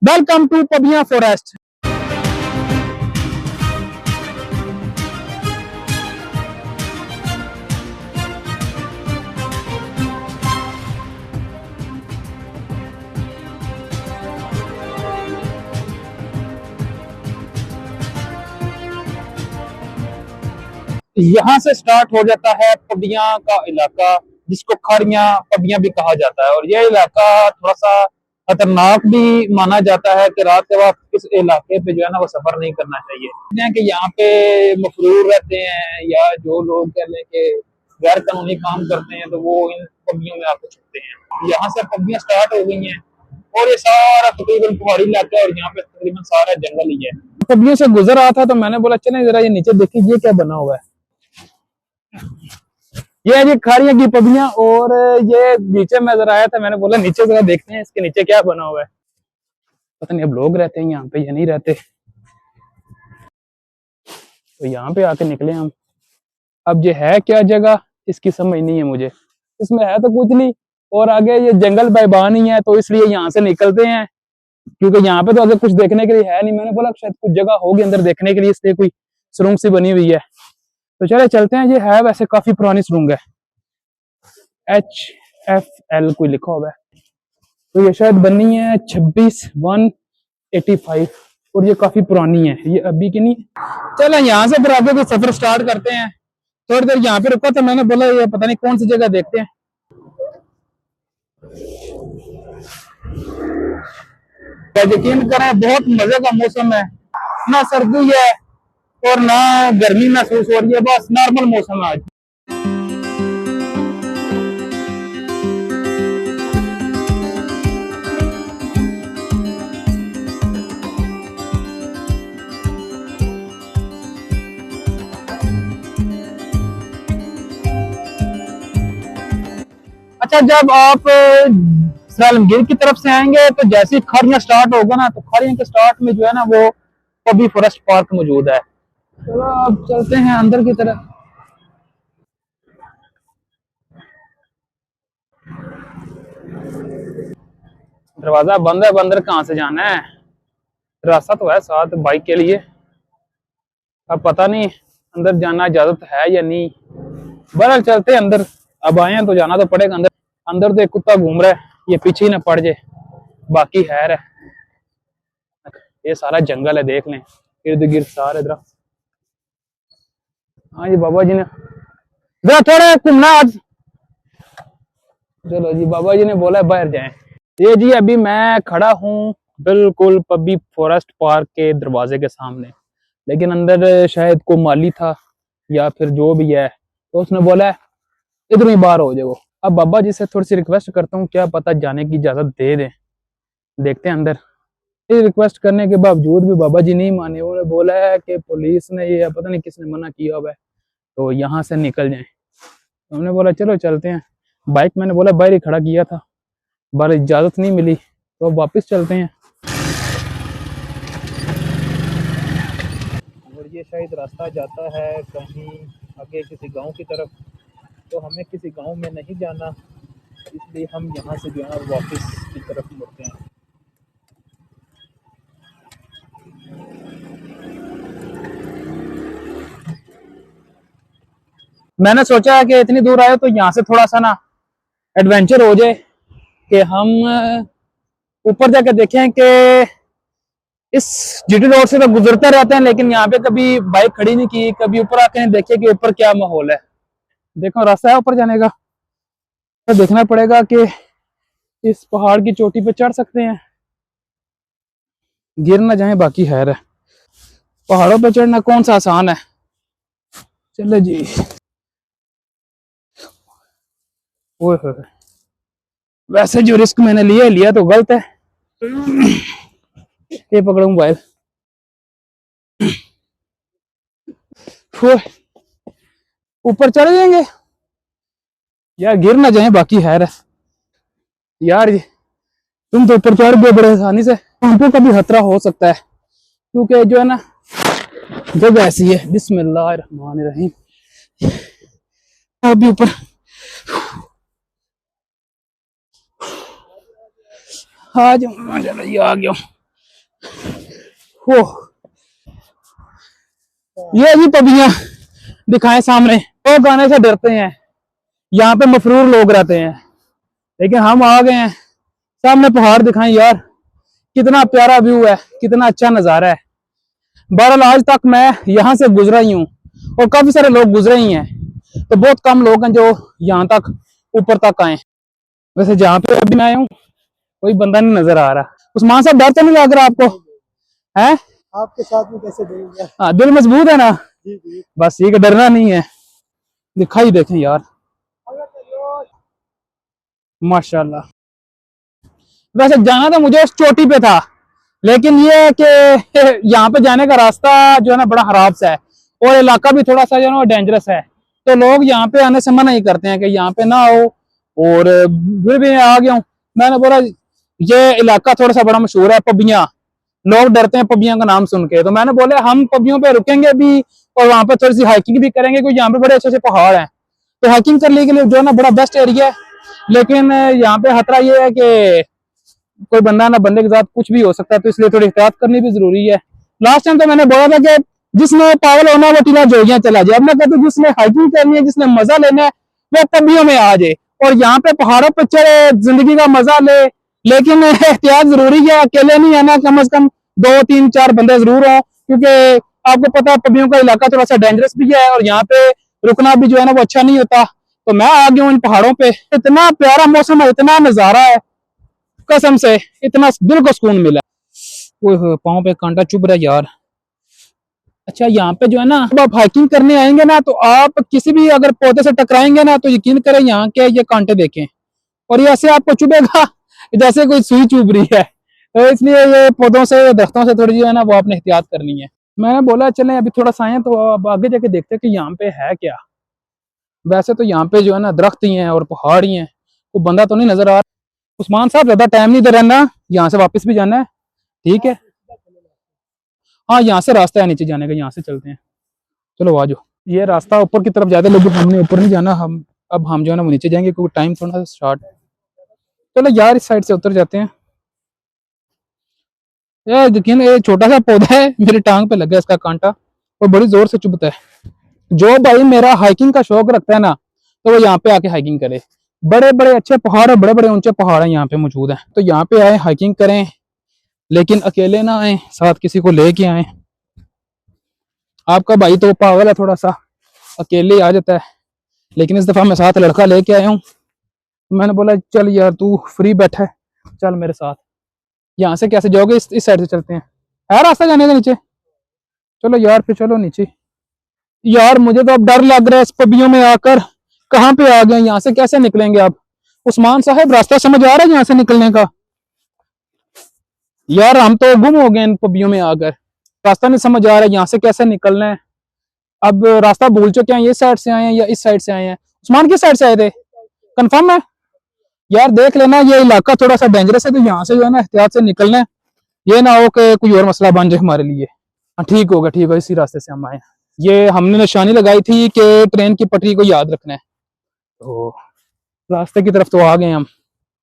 Welcome to पबिया forest. यहाँ से start हो जाता है पबिया का इलाका, जिसको खाड़ियां पबिया भी कहा जाता है। और यह इलाका थोड़ा सा खतरनाक भी माना जाता है कि रात के वक्त इस इलाके पे जो है ना वो सफर नहीं करना चाहिए। कि यहाँ पे मफरूर रहते हैं या जो लोग कह लें कि गैर कानूनी काम करते हैं तो वो इन पबियों में आके छुपते हैं। यहाँ से पबियां स्टार्ट हो गई हैं और ये सारा तकरीबन पहाड़ी इलाका है और यहाँ पे तकरीबन सारा जंगल ही है। पबियों से गुजर रहा था तो मैंने बोला चले जरा ये नीचे देखिए ये क्या बना हुआ है। ये जी खाड़ियां की पबियां और ये नीचे मैं जरा आया था, मैंने बोला नीचे जरा देखते हैं इसके नीचे क्या बना हुआ है। पता नहीं अब लोग रहते हैं यहाँ पे या नहीं रहते, तो यहाँ पे आके निकले हम। अब ये है क्या जगह इसकी समझ नहीं है मुझे, इसमें है तो कुछ नहीं और आगे ये जंगल बैबान ही है, तो इसलिए यहाँ से निकलते हैं क्योंकि यहाँ पे तो आगे कुछ देखने के लिए है नहीं। मैंने बोला शायद कुछ जगह होगी अंदर देखने के लिए, इसलिए कोई सुरंग सी बनी हुई है। तो चले चलते हैं। ये है वैसे काफी पुरानी सुरंग है, HFL कोई लिखा हुआ है, तो ये शायद बनी है 26/185 और ये काफी पुरानी है, ये अभी की नहीं। चलो यहाँ से फिर आगे कोई सफर स्टार्ट करते हैं। थोड़ी देर यहाँ पे रुका था, मैंने बोला ये पता नहीं कौन सी जगह देखते हैं। यकीन करें बहुत मजे का मौसम है, ना सर्दी है और ना गर्मी महसूस हो रही है, बस नॉर्मल मौसम है आज। अच्छा, जब आप सालमगीर की तरफ से आएंगे तो जैसे ही खाड़ियां स्टार्ट होगा ना, तो खाड़ियों के स्टार्ट में जो है ना वो पबी फॉरेस्ट पार्क मौजूद है। चलो अब चलते हैं अंदर की तरफ। दरवाजा बंद है, अंदर कहाँ से जाना है? रास्ता तो है साथ बाइक के लिए, अब पता नहीं अंदर जाना इजाजत है या नहीं। बहरहाल चलते हैं अंदर, अब आए हैं तो जाना तो पड़ेगा अंदर। अंदर तो एक कुत्ता घूम रहा है, ये पीछे ही ना पड़ जाए, बाकी खैर है। ये सारा जंगल है, देख लें इर्द गिर्द सारे इधर। हाँ जी बाबा जी ने जरा थोड़ा घूमना आज। चलो जी, बाबा जी ने बोला बाहर जाएं। ये जी अभी मैं खड़ा हूँ बिल्कुल पबी फॉरेस्ट पार्क के दरवाजे के सामने, लेकिन अंदर शायद को माली था या फिर जो भी है, तो उसने बोला इधर ही बाहर हो जाओ। अब बाबा जी से थोड़ी सी रिक्वेस्ट करता हूँ, क्या पता जाने की इजाजत दे दें। देखते हैं अंदर। ये रिक्वेस्ट करने के बावजूद भी बाबा जी नहीं माने, उन्होंने बोला है कि पुलिस ने ये पता नहीं किसने मना किया हुआ है तो यहाँ से निकल जाएं। तो हमने बोला चलो चलते हैं। बाइक मैंने बोला बाहर ही खड़ा किया था, बाहर इजाजत नहीं मिली, तो अब वापस चलते हैं। और ये शायद रास्ता जाता है कहीं आगे किसी गांव की तरफ, तो हमें किसी गांव में नहीं जाना, इसलिए हम यहाँ से जो है वापस की तरफ मुड़ते हैं। मैंने सोचा कि इतनी दूर आए तो यहाँ से थोड़ा सा ना एडवेंचर हो जाए कि हम ऊपर जाकर देखें कि इस जीटी रोड से तो गुजरते रहते हैं, लेकिन यहाँ पे कभी बाइक खड़ी नहीं की, कभी ऊपर आके देखे कि ऊपर क्या माहौल है। देखो रास्ता है ऊपर जाने का, तो देखना पड़ेगा कि इस पहाड़ की चोटी पे चढ़ सकते हैं, गिर ना जाए बाकी खैर है। पहाड़ों पे चढ़ना कौन सा आसान है। चलो जी। ओए वैसे जो रिस्क मैंने लिया तो गलत है। ये पकड़ो मोबाइल। ऊपर चढ़ जाएंगे यार, गिर ना जाए बाकी खैर है। यार जी तुम तो ऊपर चढ़ गए बड़े आसानी से, हमको कभी खतरा हो सकता है क्योंकि जो है ना जगह ऐसी है। बिस्मिल्लाहिर्रहमानिर्रहीम। अभी ऊपर आज आ गया। ओह, ये जी पबियां दिखाएं सामने। वो गाने से डरते हैं, यहाँ पे मफरूर लोग रहते हैं, लेकिन हम आ गए हैं। सामने पहाड़ दिखाएं यार, कितना प्यारा व्यू है, कितना अच्छा नजारा है। बहरहाल आज तक मैं यहाँ से गुजरा ही हूँ और काफी सारे लोग गुजरे ही हैं, तो बहुत कम लोग हैं जो यहाँ तक ऊपर तक आए। वैसे जहाँ पे अभी मैं आया हूँ कोई बंदा नहीं नजर आ रहा। उस्मान साहब डर तो नहीं लग रहा आपको? है आपके साथ में कैसे डरेंगे? हाँ, दिल मजबूत है ना? जी जी। बस ये कि डरना नहीं है। दिखाई देखें यार, माशाल्लाह। वैसे जाना तो मुझे उस चोटी पे था, लेकिन ये है कि यहाँ पे जाने का रास्ता जो है ना बड़ा खराब सा है और इलाका भी थोड़ा सा जो है ना डेंजरस है, तो लोग यहाँ पे आने से मना ही करते हैं कि यहाँ पे ना आओ। और फिर भी मैं आ गया हूँ। मैंने बोला ये इलाका थोड़ा सा बड़ा मशहूर है, पबियां, लोग डरते हैं पबियां का नाम सुन के, तो मैंने बोले हम पबियों पे रुकेंगे भी और वहां पे थोड़ी सी हाइकिंग भी करेंगे, क्योंकि यहाँ पे बड़े अच्छे अच्छे पहाड़ हैं, तो हाइकिंग करने के लिए जो है ना बड़ा बेस्ट एरिया है। लेकिन यहाँ पे खतरा ये है कि कोई बंदा ना बंदे के साथ कुछ भी हो सकता है, तो इसलिए थोड़ी एहतियात करनी भी जरूरी है। लास्ट टाइम तो मैंने बोला था कि जिसने पागल होना वो टीला जोगियां चला जाए। अब मैं कहता हूँ जिसने हाइकिंग करनी है, जिसने मजा लेना है, वो पबियों में आ जाए और यहाँ पे पहाड़ों पर चढ़े, जिंदगी का मजा ले। लेकिन एहतियात जरूरी है, अकेले नहीं आना, कम से कम 2 3 4 बंदे जरूर हो, क्योंकि आपको पता है पबियों का इलाका थोड़ा सा डेंजरस भी है और यहाँ पे रुकना भी जो है ना वो अच्छा नहीं होता। तो मैं आ गया हूँ इन पहाड़ों पे, इतना प्यारा मौसम है, इतना नजारा है, कसम से इतना दिल को सुकून मिला। ओए पाँव पे कांटा चुभ रहा है यार। अच्छा यहाँ पे जो है ना, जब आप हाइकिंग करने आएंगे ना, तो आप किसी भी अगर पौधे से टकराएंगे ना, तो यकीन करें यहाँ के ये कांटे देखें और ये ऐसे आपको चुभेगा जैसे कोई सुई चुभ रही है। तो इसलिए ये पौधों से, दरख्तों से थोड़ी जो है ना वो आपने एहतियात करनी है। मैंने बोला चलें अभी थोड़ा सा आए तो अब आगे जाके देखते हैं कि यहाँ पे है क्या। वैसे तो यहाँ पे जो है ना दरख्त ही हैं और पहाड़ ही हैं, कोई बंदा तो नहीं नजर आ रहा। उस्मान साहब ज्यादा टाइम नहीं दे रहना, यहाँ से वापस भी जाना है, ठीक है? हाँ यहाँ से रास्ता है नीचे जाने का, यहाँ से चलते हैं। चलो आ जाओ, ये रास्ता ऊपर की तरफ जाते, लेकिन हमने ऊपर नहीं जाना, हम जो है ना वो नीचे जाएंगे क्योंकि टाइम थोड़ा सा स्टार्ट। चलो यार इस साइड से उतर जाते हैं। यार यकीन, ये छोटा सा पौधा है, मेरी टांग पे लगा है इसका कांटा और बड़ी जोर से चुभता है। जो भाई मेरा हाइकिंग का शौक रखता है ना, तो वो यहाँ पे आके हाइकिंग करे। बड़े बड़े अच्छे पहाड़ है, बड़े बड़े ऊंचे पहाड़ है यहाँ पे मौजूद है, तो यहाँ पे आए हाइकिंग करें, लेकिन अकेले ना आए, साथ किसी को लेके आए। आपका भाई तो पागल है थोड़ा सा, अकेले ही आ जाता है, लेकिन इस दफा मैं साथ लड़का लेके आया हूँ। मैंने बोला चल यार तू फ्री बैठा है, चल मेरे साथ। यहाँ से कैसे जाओगे? इस साइड से चलते हैं, है रास्ता जाने का नीचे? चलो यार फिर चलो नीचे। यार मुझे तो अब डर लग रहा है इस पबियों में आकर, कहाँ पे आ गए, यहाँ से कैसे निकलेंगे अब? उस्मान साहब रास्ता समझ आ रहा है यहाँ से निकलने का? यार हम तो गुम हो गए इन पबियों में आकर, रास्ता नहीं समझ आ रहा है यहाँ से कैसे निकलना है। अब रास्ता भूल चुके हैं, ये साइड से आए हैं या इस साइड से आए हैं? उस्मान किस साइड से आए थे, कंफर्म है? यार देख लेना, ये इलाका थोड़ा सा डेंजरस है, तो यहाँ से जो है ना एहतियात से निकलना है, ये ना हो कि कोई और मसला बन जाए हमारे लिए। हाँ ठीक होगा, ठीक है, इसी रास्ते से हम आए। ये हमने निशानी लगाई थी कि ट्रेन की पटरी को याद रखना है, तो रास्ते की तरफ तो आ गए हम।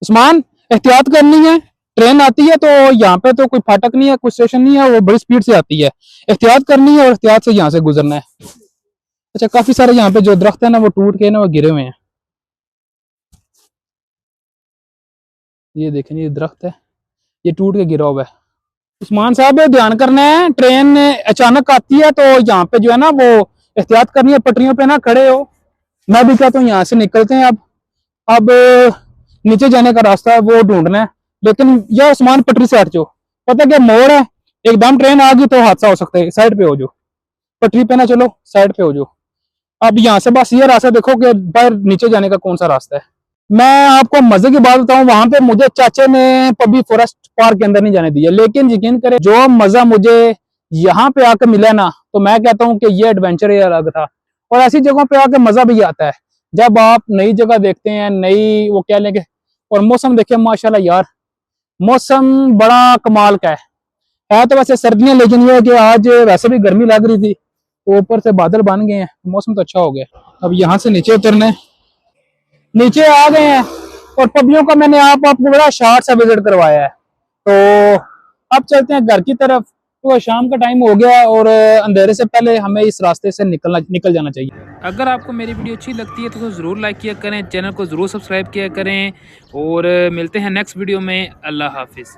उस्मान एहतियात करनी है, ट्रेन आती है तो यहाँ पे तो कोई फाटक नहीं है, कोई स्टेशन नहीं है, वो बड़ी स्पीड से आती है, एहतियात करनी है और एहतियात से यहाँ से गुजरना है। अच्छा काफी सारे यहाँ पे जो दरख्त है ना वो टूट के ना वो गिरे हुए हैं, ये देखें ये दरख्त है, ये टूट के गिरा हुआ है। उस्मान साहब ध्यान करना है, ट्रेन अचानक आती है तो यहाँ पे जो है ना वो एहतियात करनी है, पटरियों पे ना खड़े हो। मैं भी कहता हूँ यहाँ से निकलते हैं अब नीचे जाने का रास्ता है वो ढूंढना है, लेकिन यह उस्मान पटरी से हट जाओ, पता है क्या मोड़ है, एकदम ट्रेन आ गई तो हादसा हो सकता है, साइड पे हो जाओ, पटरी पे ना चलो, साइड पे हो जाओ। अब यहाँ से बस ये रास्ता देखो कि बाहर नीचे जाने का कौन सा रास्ता है। मैं आपको मजे की बात बताऊं, वहां पे मुझे चाचे ने पबी फॉरेस्ट पार्क के अंदर नहीं जाने दिया, लेकिन यकीन करें जो मजा मुझे यहाँ पे आकर मिला ना, तो मैं कहता हूँ कि ये एडवेंचर ही अलग था। और ऐसी जगहों पे आकर मजा भी आता है जब आप नई जगह देखते हैं, नई वो क्या लेंगे, और मौसम देखे माशाल्लाह यार, मौसम बड़ा कमाल का है तो वैसे सर्दियां, लेकिन ये है कि आज वैसे भी गर्मी लग रही थी, तो ऊपर से बादल बन गए हैं, मौसम तो अच्छा हो गया। अब यहाँ से नीचे उतरना है, नीचे आ गए हैं और पबियों का मैंने आपको बड़ा शार्ट सा विजिट करवाया है। तो अब चलते हैं घर की तरफ। तो शाम का टाइम हो गया और अंधेरे से पहले हमें इस रास्ते से निकल जाना चाहिए। अगर आपको मेरी वीडियो अच्छी लगती है तो ज़रूर लाइक किया करें, चैनल को ज़रूर सब्सक्राइब किया करें और मिलते हैं नेक्स्ट वीडियो में। अल्लाह हाफिज़।